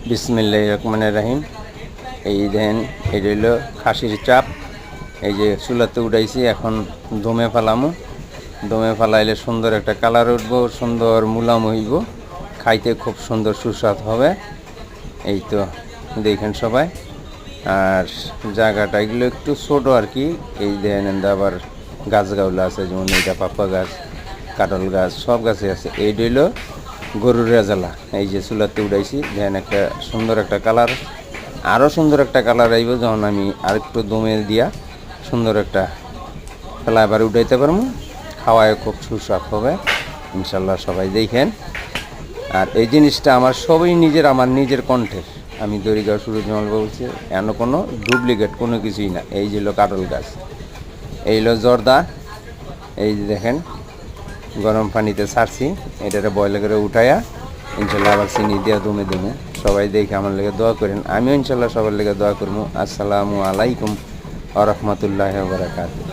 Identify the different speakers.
Speaker 1: বিসমিল্লাহির রহমানির রহিম। এই দেন এটা হইল খাসির চাপ। এই যে চুলাতে উঠাইছি, এখন দমে ফেলামো। দমে ফেলাইলে সুন্দর একটা কালার উঠবো, সুন্দর মুলাম হইব, খাইতে খুব সুন্দর সুস্বাদ হবে। এই তো দেখেন সবাই। আর জায়গাটা এগুলো একটু ছোটো আর কি। এই দেন আবার গাছগাছগুলো আছে, যেমন এইটা পাপ্পা গাছ, কাঁঠাল গাছ, সব গাছে আছে। এইটা হইলো গরুর রেজালা। এই যে চুলাতে উঠাইছি, দেখেন একটা সুন্দর একটা কালার, আরও সুন্দর একটা কালার আইব যখন আমি আরেকটু দমে দিয়া সুন্দর একটা ফ্লেভার উঠাইতে পারবো। খাওয়ায় খুব সুস্বাদ হবে ইনশাল্লাহ, সবাই দেখেন। আর এই জিনিসটা আমার সবই আমার নিজের কণ্ঠের। আমি দড়িগাঁও সুরজমাল বলছি, এমন কোনো ডুপ্লিকেট কোনো কিছুই না। এই যে হলো কাঁঠাল গাছ, এই হলো জর্দা। এই যে দেখেন গরম পানিতে ছাড়ছি, এটারে বয়ল করে উঠাইয়া ইনশাল্লাহ আবার চিনি দিয়া দমে দমে। সবাই দেখে আমার লেগে দোয়া করেন, আমিও ইনশাল্লাহ সবার লেগে দোয়া করবো। আসসালামু আলাইকুম ওয়া রাহমাতুল্লাহি ওয়া বারাকাতুহু।